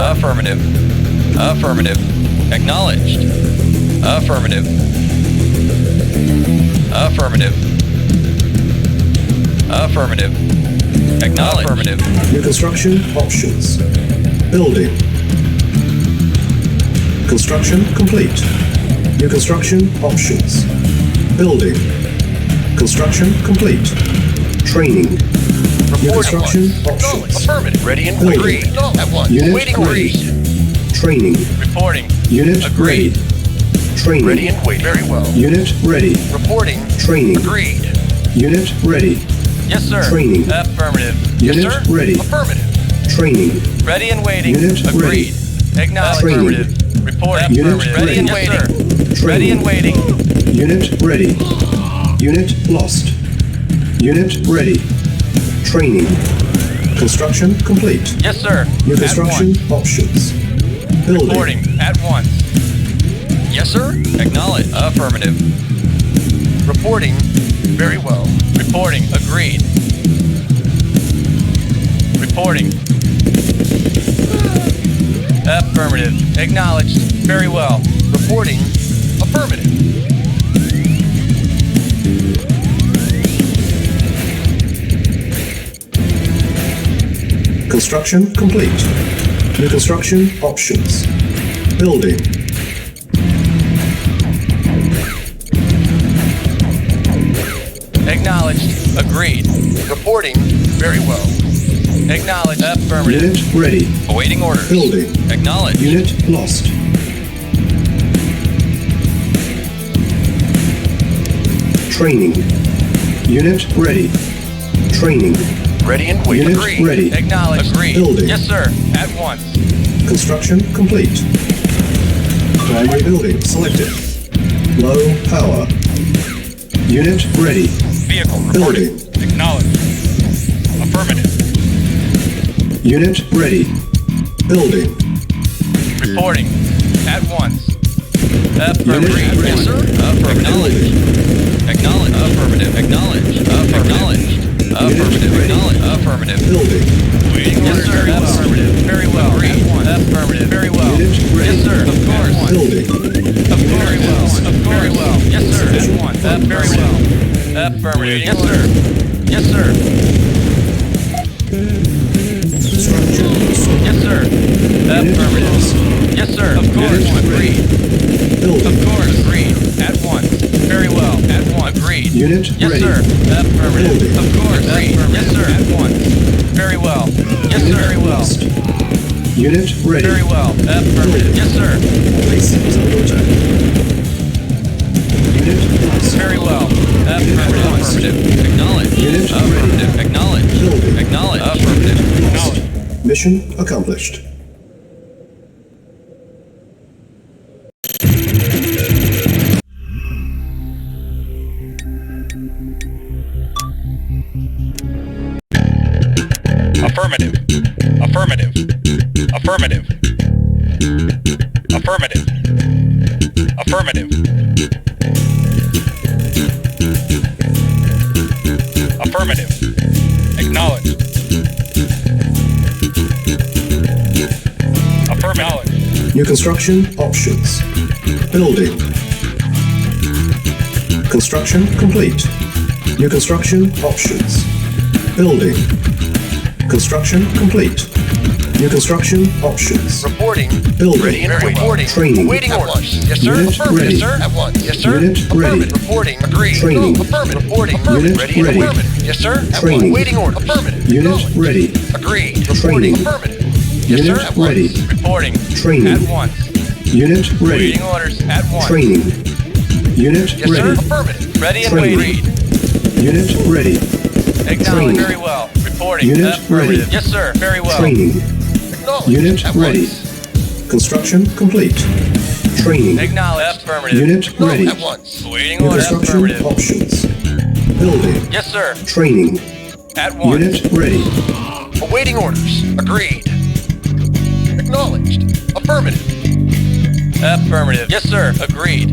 Affirmative. Affirmative. Acknowledged. Affirmative. Affirmative. Affirmative. Acknowledged. Affirmative. New construction options. Building. Construction complete. New construction options. Building. Construction complete. Training. New construction options. Affirmative. Ready and Building. agreed. At once. Unit Waiting ready. orders. Training. Reporting. Unit Agreed. ready. Training. Ready and waiting. Very well. Unit ready. Reporting. Training. Agreed. Unit ready. Yes, sir. Training. Affirmative. Unit Yes, sir. ready. Affirmative. Training. Ready and waiting. Unit Agreed. Acknowledged. Training. Affirmative. Reporting. Unit Affirmative. Ready and ready. waiting. Training. Ready and waiting. Unit ready. Unit lost. Unit ready. Training. Construction complete. Yes, sir. New At construction once. options. Building. Reporting. At once. Yes, sir. Acknowledged. Affirmative. Reporting. Very well. Reporting. Agreed. Reporting. Affirmative. Acknowledged. Very well. Reporting. Affirmative. Construction complete. New construction options. Building. Acknowledged. Agreed. Reporting. Very well. Acknowledged. Affirmative. Unit ready. Awaiting orders. Building. Acknowledged. Unit lost. Training. Unit ready. Training. Ready and waiting. Unit Agreed. ready. Acknowledged. Agreed. Building. Yes, sir. At once. Construction complete. Primary building selected. Low power. Unit ready. Vehicle Building. reporting. Acknowledged. Affirmative. Unit ready. Building. Reporting. At once. Affirmative. Unit ready. Yes, sir. Affirmative. Acknowledged. Affirmative. Acknowledged. Acknowledged. Affirmative. Acknowledged. Affirmative. Building. Waiting. Yes, sir. Affirmative. Very well. At once. Affirmative. Very well. Unit ready. Yes, sir. Of course. Building. Very well. Very well. Yes, sir. At once. Very well. Affirmative. Yes, sir. Yes, sir. Structure. Yes, sir. Affirmative. Yes, sir. Of course. Agreed. Of Building. course. Agreed. At once. Very well. At once. Agreed. Unit Yes, ready. sir. Affirmative. Building. Of course. Agreed. Yes, sir. At once. Very well. Yes, sir. Very well. Lost. Unit ready. Very well. Affirmative. Yes, sir. Base is under attack. Unit lost. Very well. Affirmative. Affirmative. Acknowledge. Unit Affirmative. Acknowledge. Building. Acknowledge. Affirmative. Acknowledge. Mission accomplished. Affirmative. Affirmative. Affirmative. Affirmative. Affirmative. Affirmative. Acknowledge. Affirmative. New construction options. Building. Construction complete. New construction options. Building. Construction complete. New construction options. Reporting. Building. Ready and reporting. Training. Waiting orders. Yes, sir. Unit Affirmative. ready. Yes, sir. At once. Yes, sir. Unit ready. Affirmative. Reporting. Agreed. Training. Affirmative. Reporting. Affirmative. Unit Ready and ready. affirmative. Yes, sir. At Training. once. Waiting orders. Affirmative. Unit Acknowledged. ready. Agreed. Training. Reporting. Affirmative. Yes, Unit sir. At ready. once. Reporting. Training. At once. Unit ready. Waiting orders. At once. Training. Unit Yes, ready. sir. Affirmative. Ready and Training. waiting. Unit ready. Acknowledge. Training. Very well. Reporting. Unit Affirmative. ready. Yes, sir. Very well. Training. Acknowledged. Unit At ready. once. Construction complete. Training. Acknowledge. Affirmative. Unit ready. At once. Waiting New orders. construction Affirmative. options. Building. Yes, sir. Training. At once. Unit ready. Awaiting orders. Agreed. Acknowledged. Affirmative. Affirmative. Yes, sir. Agreed.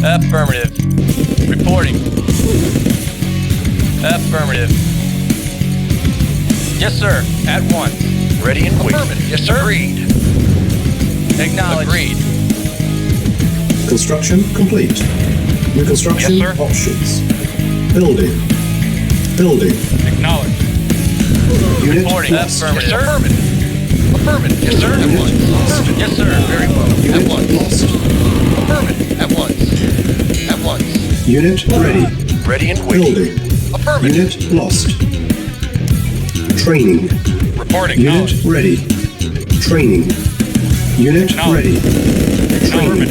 Affirmative. Reporting. Affirmative. Yes, sir. At once. Ready and waiting. Yes, sir. Agreed. Acknowledged. Agreed. Construction complete. New construction Yes, sir. options. Building. Building. Acknowledged. Unit Reporting. lost. Affirmative. Yes, sir. Affirmative. Yes, sir. At Unit once. lost. Affirmative. Yes, sir. Very well. At Unit once. lost. Affirmative. At once. At once. Unit ready. Ready and waiting. Building. Affirmative. Unit lost. Training. Reporting. Unit ready. Training. Unit ready. Training.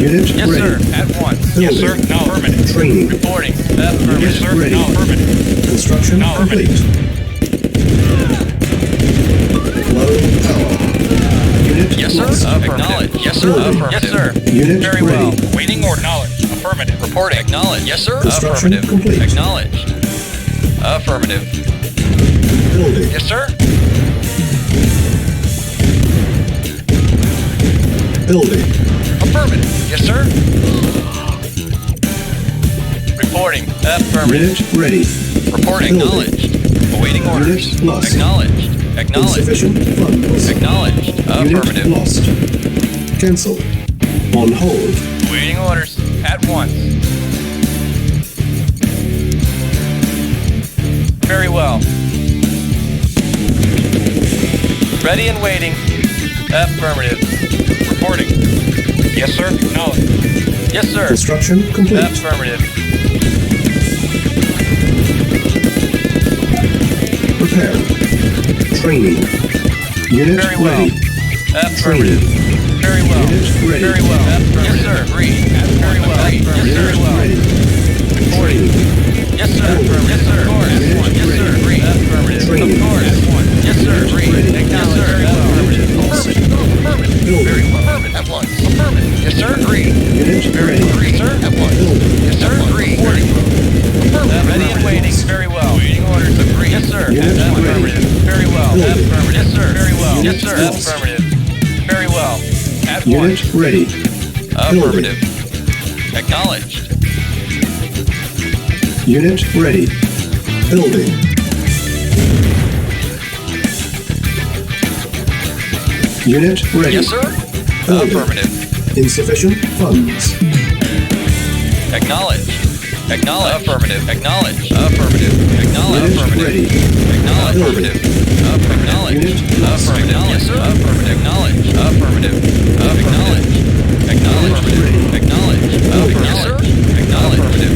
Unit Yes, ready. sir. At once. Building. Yes, sir. No. Affirmative. Training. Reporting. Affirmative. Unit Sir. ready. No. Affirmative. Construction No, complete. Low power. Unit Yes, sir. lost. Acknowledge. Yes, sir. Building. Affirmative. Yes, sir. Unit Very ready. well. Waiting or knowledge. Affirmative. Reporting. Acknowledge. Yes, sir. Construction Affirmative. complete. Acknowledge. Affirmative. Building. Yes, sir. Building. Affirmative. Yes, sir. Reporting. Affirmative. Unit ready. Reporting. Building. Acknowledged. Awaiting orders. Unit lost. Acknowledged. Acknowledged. Insufficient funds. Acknowledged. Unit Affirmative. lost. Cancel. On hold. Awaiting orders. At once. Very well. Ready and waiting. Affirmative. Reporting. Yes, sir. Acknowledged. Yes, sir. Construction complete. Affirmative. Prepare. Training. Unit Very well. ready. Affirmative. Very well. Unit ready. Very well. Yes, sir. Agreed. Very well. Yes, sir. Unit Very well. ready. Reporting. Yes, sir. Yes, sir. Of course. Unit Yes, sir. ready. Agreed. Affirmative. Training. Of course. Yes, sir. Agreed. ready. Acknowledge. Yes, sir. Affirmative. Lost. Affirmative. Building. Very well. Affirmative. At once. Affirmative. Yes, sir. Agreed. Unit Very ready. agreed, sir. At once. Building. Yes, sir. Agreed. Affirmative. Ready and waiting. Very well. Waiting orders. Agreed. Yes, sir. Unit Affirmative. Very well. Building. Affirmative. Yes, sir. Very well. Unit Yes, sir. lost. Affirmative. Very well. At Unit once. ready. Affirmative. Acknowledged. Unit ready. Building. Unit ready. Yes, sir. Building. Affirmative. Insufficient funds. Acknowledged. Acknowledge. Affirmative. Acknowledge. Affirmative. Acknowledge. Unit ready. Acknowledge. Building. Affirmative. Acknowledge. Unit lost. Affirmative. Yes, sir. Affirmative. Acknowledge. Affirmative. Acknowledge. Acknowledge. ready. Acknowledge. Building. Yes, sir. Acknowledge. Affirmative.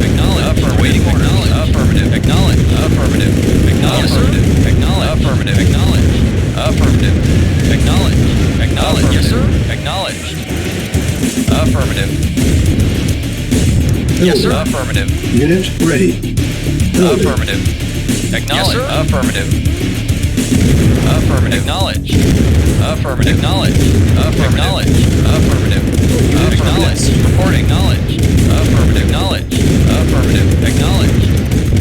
Acknowledge. Waiting order. Affirmative. Acknowledge. Affirmative. Acknowledge. Acknowledge. Affirmative. Acknowledge. Affirmative. Acknowledge. Acknowledge. Yes, sir. Acknowledge. Affirmative. Yes, sir. Building. Affirmative. Unit ready. Building. Affirmative. Acknowledge. Yes, sir. Affirmative. Affirmative. Acknowledge. Affirmative. Acknowledge. Affirmative. Affirmative. Acknowledge. Reporting. Acknowledge. Affirmative. Acknowledge. Affirmative. Acknowledge.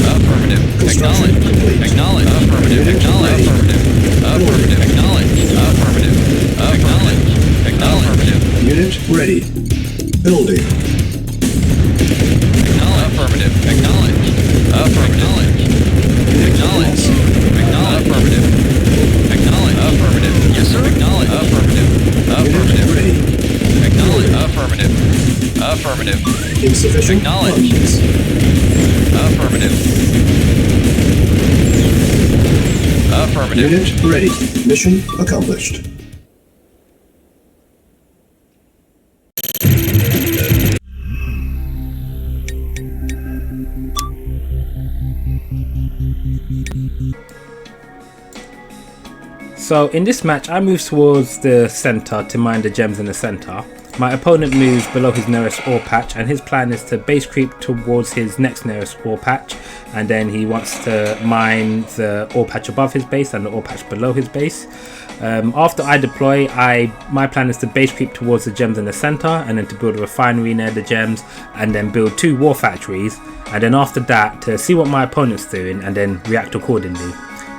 Affirmative. Construction Acknowledge. complete. Acknowledge. Affirmative. Unit Acknowledge. ready. Affirmative. Affirmative. Acknowledge. Affirmative. Acknowledge. Affirmative. Unit ready. Building. Affirmative. Acknowledge. Affirmative. Acknowledge. Acknowledge. Affirmative. Acknowledge. Affirmative. Yes, sir. Acknowledge. Affirmative. Affirmative. Unit ready. Acknowledge. Affirmative. Affirmative. Insufficient Acknowledge. funds. Affirmative. Affirmative. Unit ready. Mission accomplished. So in this match I move towards the center to mine the gems in the center. My opponent moves below his nearest ore patch and his plan is to base creep towards his next nearest ore patch, and then he wants to mine the ore patch above his base and the ore patch below his base. After I deploy, my plan is to base creep towards the gems in the center and then to build a refinery near the gems and then build 2 war factories, and then after that to see what my opponent's doing and then react accordingly.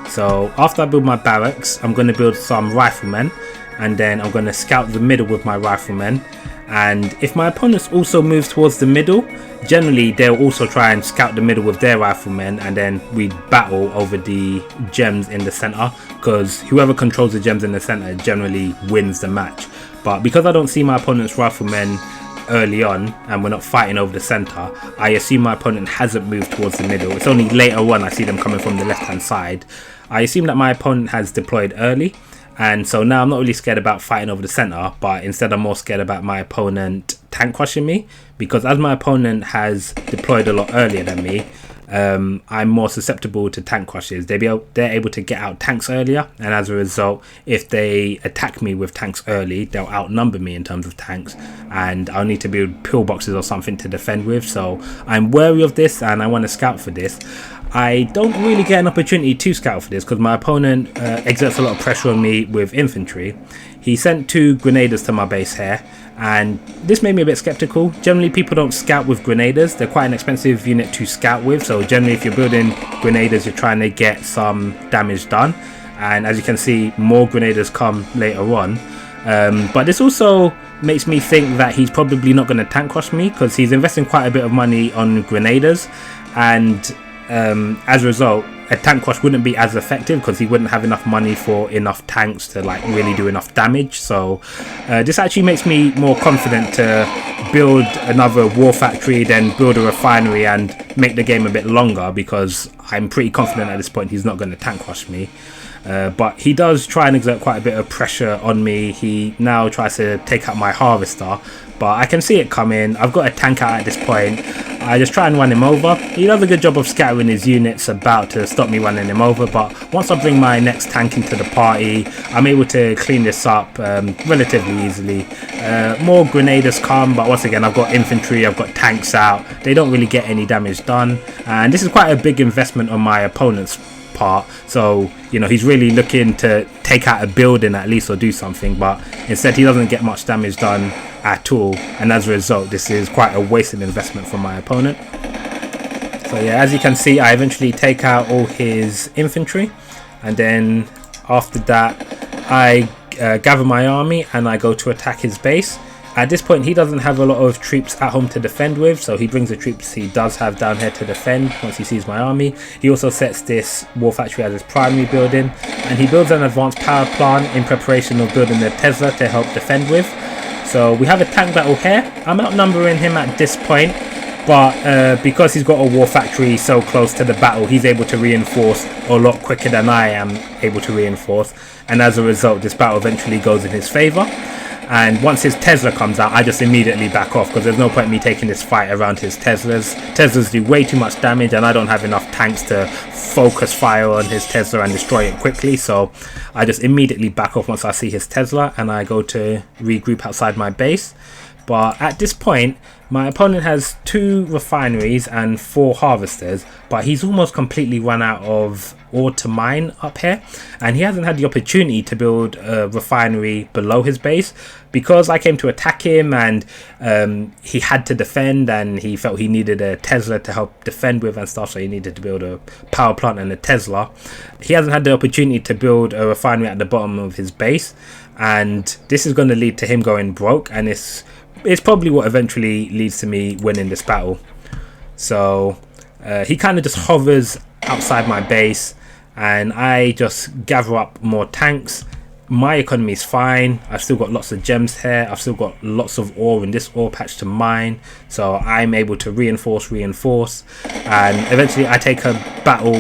So after I build my barracks, I'm going to build some riflemen, and then I'm going to scout the middle with my riflemen, And if my opponents also moves towards the middle, generally they'll also try and scout the middle with their riflemen, and then we battle over the gems in the center, because whoever controls the gems in the center generally wins the match. But because I don't see my opponent's riflemen early on and we're not fighting over the center, I assume my opponent hasn't moved towards the middle. It's only later on I see them coming from the left hand side. I assume that my opponent has deployed early, and so now I'm not really scared about fighting over the center, but instead I'm more scared about my opponent tank crushing me, because as my opponent has deployed a lot earlier than me, I'm more susceptible to tank crushes. They're able to get out tanks earlier, and as a result, if they attack me with tanks early, they'll outnumber me in terms of tanks, and I'll need to build pillboxes or something to defend with. So I'm wary of this, and I want to scout for this. I don't really get an opportunity to scout for this because my opponent exerts a lot of pressure on me with infantry. He sent 2 grenaders to my base here, and this made me a bit skeptical. Generally people don't scout with grenaders. They're quite an expensive unit to scout with, so generally if you're building grenaders you're trying to get some damage done, and as you can see more grenaders come later on. But this also makes me think that he's probably not going to tank crush me, because he's investing quite a bit of money on grenaders, and as a result a tank crush wouldn't be as effective because he wouldn't have enough money for enough tanks to like really do enough damage. So this actually makes me more confident to build another war factory, then build a refinery and make the game a bit longer, because I'm pretty confident at this point he's not going to tank crush me. But he does try and exert quite a bit of pressure on me. He now tries to take out my harvester, but I can see it coming. I've got a tank out at this point. I just try and run him over. He does a good job of scattering his units about to stop me running him over, but once I bring my next tank into the party, I'm able to clean this up relatively easily. More grenaders come, but once again I've got infantry, I've got tanks out. They don't really get any damage done, and this is quite a big investment on my opponent's part. So you know, he's really looking to take out a building at least or do something, but instead he doesn't get much damage done at all, and as a result this is quite a wasted investment from my opponent. So yeah, as you can see I eventually take out all his infantry, and then after that I gather my army and I go to attack his base. At this point he doesn't have a lot of troops at home to defend with, so he brings the troops he does have down here to defend once he sees my army. He also sets this war factory as his primary building, and he builds an advanced power plant in preparation of building the Tesla to help defend with. So we have a tank battle here. I'm outnumbering him at this point, but because he's got a war factory so close to the battle, he's able to reinforce a lot quicker than I am able to reinforce, and as a result this battle eventually goes in his favor. And once his Tesla comes out, I just immediately back off, because there's no point in me taking this fight around his Teslas. Teslas do way too much damage, and I don't have enough tanks to focus fire on his Tesla and destroy it quickly. So I just immediately back off once I see his Tesla, and I go to regroup outside my base. But at this point my opponent has 2 refineries and 4 harvesters, but he's almost completely run out of ore to mine up here, and he hasn't had the opportunity to build a refinery below his base because I came to attack him, and he had to defend, and he felt he needed a Tesla to help defend with and stuff, so he needed to build a power plant and a Tesla. He hasn't had the opportunity to build a refinery at the bottom of his base, and this is going to lead to him going broke, and it's probably what eventually leads to me winning this battle. So he kind of just hovers outside my base, and I just gather up more tanks. My economy is fine. I've still got lots of gems here. I've still got lots of ore in this ore patch to mine, so I'm able to reinforce, and eventually I take a battle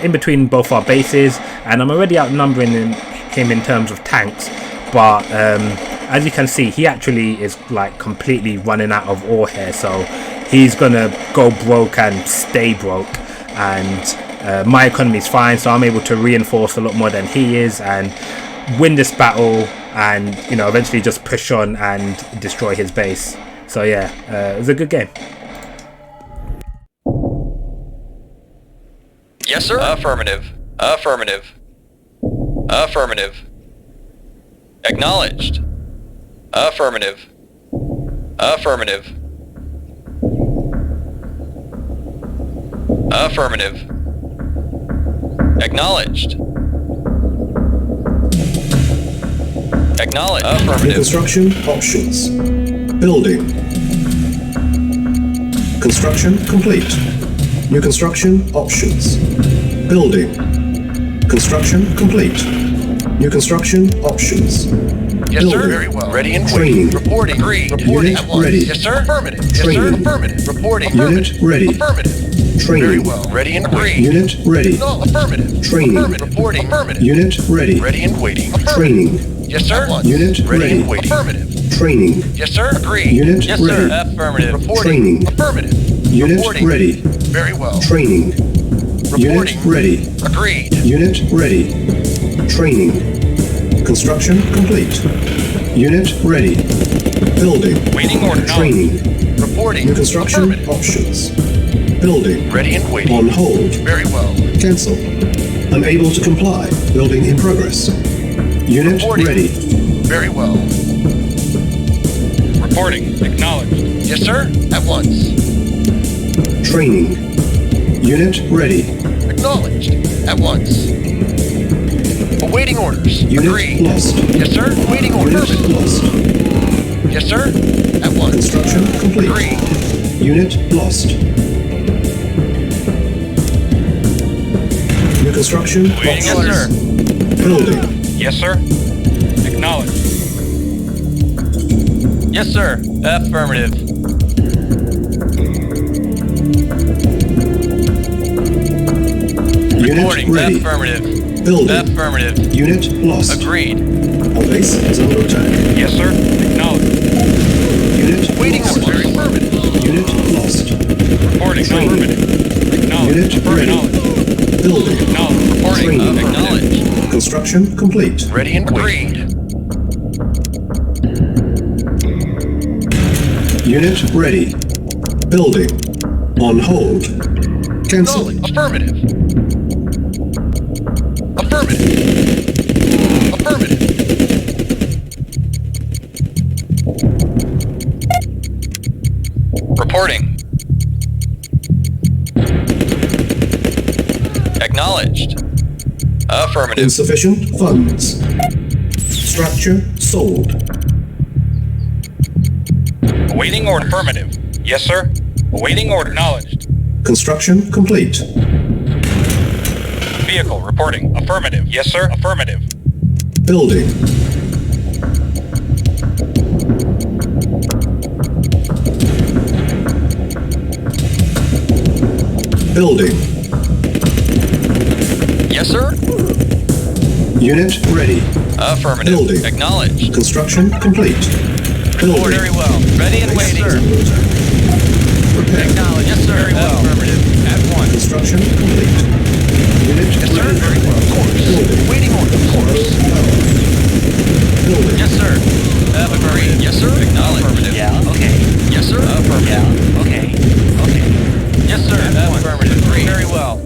in between both our bases, and I'm already outnumbering him in terms of tanks, but as you can see he actually is like completely running out of ore here, so he's gonna go broke and stay broke, and my economy is fine, so I'm able to reinforce a lot more than he is and win this battle, and you know, eventually just push on and destroy his base. So yeah, it was a good game. Yes, sir. Affirmative. Affirmative. Affirmative. Acknowledged. Affirmative. Affirmative. Affirmative. Acknowledged. Acknowledged. New Affirmative. construction options. Building. Construction complete. New construction options. Building. Construction complete. New construction options. Yes, sir. Building. Very well. Ready and Training. waiting. Reporting. Agreed. Reporting Unit at once. ready. Yes, sir. Affirmative. Yes, sir. Training. Affirmative. Reporting. Unit Affirmative. ready. Affirmative. Training. Very well. Ready and waiting. Unit ready. No, affirmative. Training. Affirmative. Reporting. Affirmative. Unit ready. Ready and waiting. Affirmative. Training. Yes, sir. At once. Unit ready. ready. And waiting. Affirmative. Training. Yes, sir. Agreed. Unit yes, ready. sir. Affirmative. Reporting. Training. Affirmative. Unit Reporting. ready. Very well. Training. Reporting. Unit ready. Agreed. Unit ready. Training. Construction complete. Unit ready. Building. Waiting order. Training. Reporting. New construction Affirmative. options. Building. Ready and waiting. On hold. Very well. Cancel. Unable to comply. Building in progress. Unit Reporting. ready. Very well. Reporting. Acknowledged. Yes, sir. At once. Training. Unit ready. Acknowledged. At once. Awaiting orders. Unit Agreed. lost. Yes, sir. Waiting Unit orders. lost. Yes, sir. At once. Construction complete. Agreed. Unit lost. New construction Yes, options. sir. Building. Yes, sir. Acknowledged. Yes, sir. Affirmative. Unit Reporting. ready. Affirmative. Building. Affirmative. Unit lost. Agreed. Our base is under attack. Yes, sir. Acknowledged. Unit Waiting lost. orders. Affirmative. Unit lost. Reporting. Training. Affirmative. Acknowledged. Unit ready. Acknowledged. Building. Acknowledged. Reporting. Training. Acknowledged. Construction complete. Ready and agreed. Unit ready. Building. On hold. Cancel. Affirmative. Affirmative. Affirmative. Reporting. Acknowledged. Affirmative. Insufficient funds. Structure sold. Awaiting order. Affirmative. Yes, sir. Awaiting order. Acknowledged. Construction complete. Vehicle reporting. Affirmative. Yes, sir. Affirmative. Building. Building. Yes, sir. Unit ready. Affirmative. Building. Acknowledged. Construction complete. Building. Very well. Ready and waiting. Prepare. Acknowledged. Yes, sir. Very well. Affirmative. At once. Construction complete. Unit Yes, sir. ready. Very well. Of course. Building. Waiting order. Of course. Building. Yes, sir. Agreed. Yes, sir. Acknowledged. Affirmative. Yeah, okay. Yes, sir. Affirmative. Yeah, okay. Okay. Yes, sir. Affirmative. Agreed. Very well.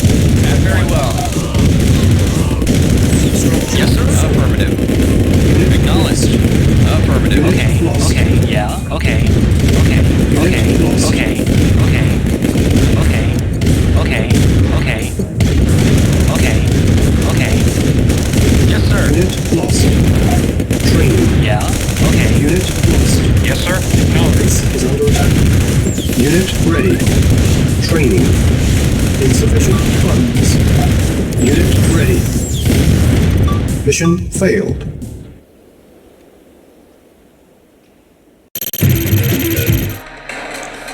Very well. Yes, sir. Affirmative. Acknowledged. Affirmative. Okay. Lost. Okay. Yeah, okay. Okay. Okay. Lost. Okay. Okay. Okay. Okay. Okay. Okay. Okay. Yes, sir. Unit lost. Training. Yeah, okay. Unit lost. Yes, sir. Acknowledged. Base is under attack. Unit ready. Training. Insufficient funds. Unit ready. Mission failed.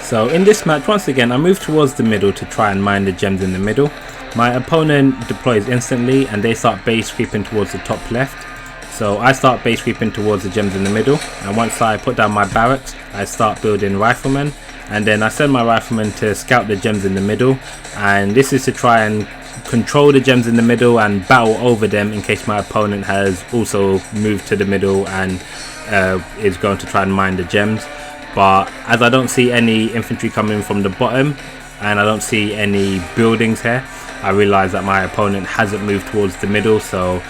So in this match, once again, I move towards the middle to try and mine the gems in the middle. My opponent deploys instantly and they start base creeping towards the top left. So I start base creeping towards the gems in the middle, and once I put down my barracks, I start building riflemen, and then I send my riflemen to scout the gems in the middle, and this is to try and control the gems in the middle and battle over them in case my opponent has also moved to the middle and is going to try and mine the gems. But as I don't see any infantry coming from the bottom and I don't see any buildings here, I realize that my opponent hasn't moved towards the middle, so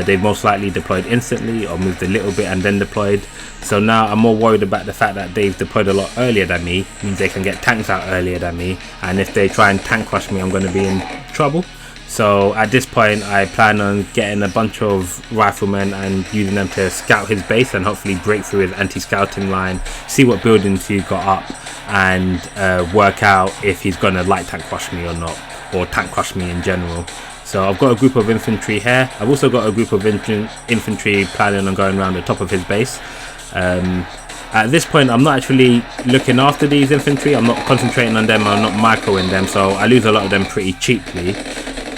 they've most likely deployed instantly or moved a little bit and then deployed. So now I'm more worried about the fact that they've deployed a lot earlier than me, means they can get tanks out earlier than me, and if they try and tank rush me, I'm going to be in trouble. So at this point I plan on getting a bunch of riflemen and using them to scout his base and hopefully break through his anti-scouting line, see what buildings he's got up, and work out if he's going to light tank crush me or not, or tank crush me in general. So I've got a group of infantry here. I've also got a group of infantry planning on going around the top of his base. At this point I'm not actually looking after these infantry, I'm not concentrating on them, I'm not microing them, so I lose a lot of them pretty cheaply.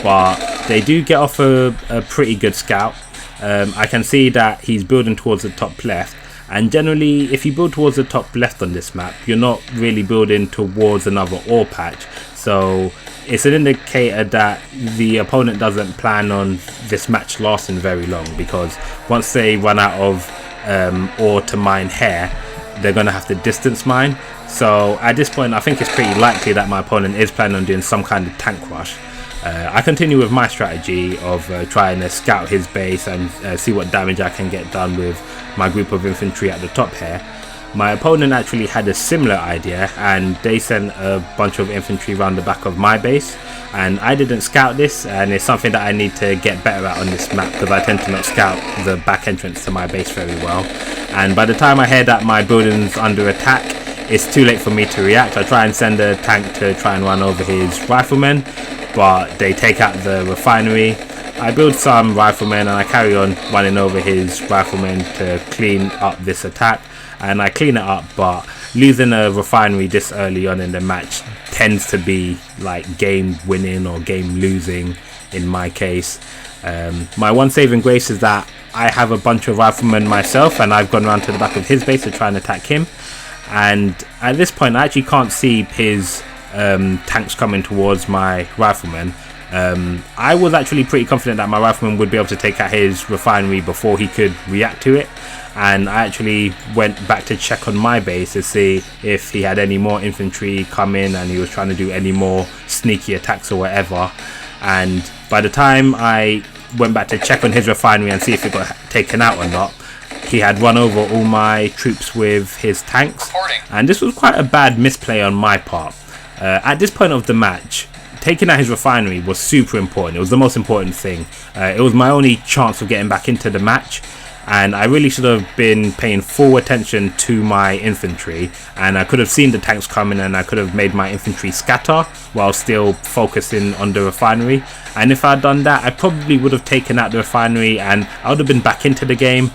But they do get off a pretty good scout. I can see that he's building towards the top left, and generally if you build towards the top left on this map, you're not really building towards another ore patch, so it's an indicator that the opponent doesn't plan on this match lasting very long, because once they run out of ore to mine here, they're going to have to distance mine. So at this point I think it's pretty likely that my opponent is planning on doing some kind of tank rush. I continue with my strategy of trying to scout his base and see what damage I can get done with my group of infantry at the top here. My opponent actually had a similar idea, and they sent a bunch of infantry around the back of my base, and I didn't scout this, and it's something that I need to get better at on this map, because I tend to not scout the back entrance to my base very well. And by the time I hear that my building's under attack, it's too late for me to react. I try and send a tank to try and run over his riflemen, but they take out the refinery. I build some riflemen and I carry on running over his riflemen to clean up this attack, and I clean it up, but losing a refinery this early on in the match tends to be like game winning or game losing in my case. My one saving grace is that I have a bunch of riflemen myself, and I've gone around to the back of his base to try and attack him, and at this point I actually can't see his tanks coming towards my riflemen. I was actually pretty confident that my rifleman would be able to take out his refinery before he could react to it, and I actually went back to check on my base to see if he had any more infantry come in and he was trying to do any more sneaky attacks or whatever. And by the time I went back to check on his refinery and see if it got taken out or not, he had run over all my troops with his tanks, and this was quite a bad misplay on my part. At this point of the match, taking out his refinery was super important. It was the most important thing. It was my only chance of getting back into the match, and I really should have been paying full attention to my infantry, and I could have seen the tanks coming and I could have made my infantry scatter while still focusing on the refinery. And if I'd done that, I probably would have taken out the refinery and I would have been back into the game.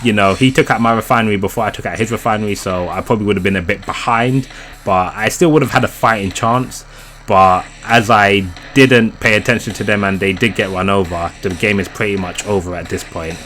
You know, he took out my refinery before I took out his refinery, so I probably would have been a bit behind, but I still would have had a fighting chance. But as I didn't pay attention to them and they did get run over, the game is pretty much over at this point.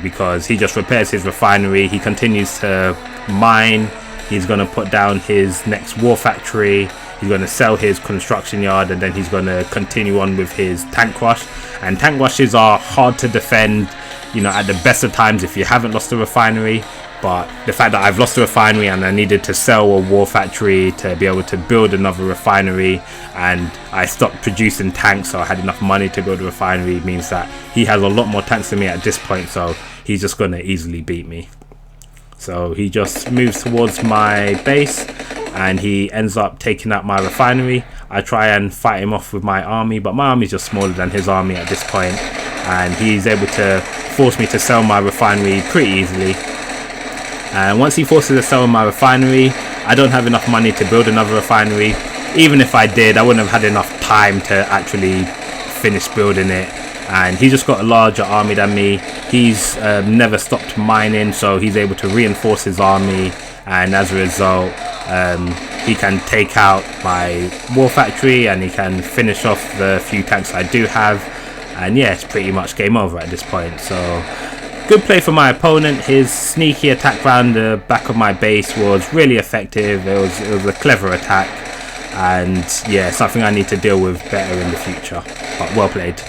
Because he just repairs his refinery, he continues to mine, he's going to put down his next war factory, he's going to sell his construction yard, and then he's going to continue on with his tank rush. And tank rushes are hard to defend, you know, at the best of times if you haven't lost a refinery. But the fact that I've lost a refinery and I needed to sell a war factory to be able to build another refinery, and I stopped producing tanks so I had enough money to build a refinery, means that he has a lot more tanks than me at this point, so he's just going to easily beat me. So he just moves towards my base and he ends up taking out my refinery. I try and fight him off with my army, but my army is just smaller than his army at this point, and he's able to force me to sell my refinery pretty easily. And once he forces to sell my refinery, I don't have enough money to build another refinery. Even if I did, I wouldn't have had enough time to actually finish building it. And he's just got a larger army than me. He's never stopped mining, so he's able to reinforce his army, and as a result he can take out my war factory and he can finish off the few tanks I do have. And yeah, it's pretty much game over at this point. So good play for my opponent. His sneaky attack round the back of my base was really effective. It was a clever attack, and yeah, something I need to deal with better in the future, but well played.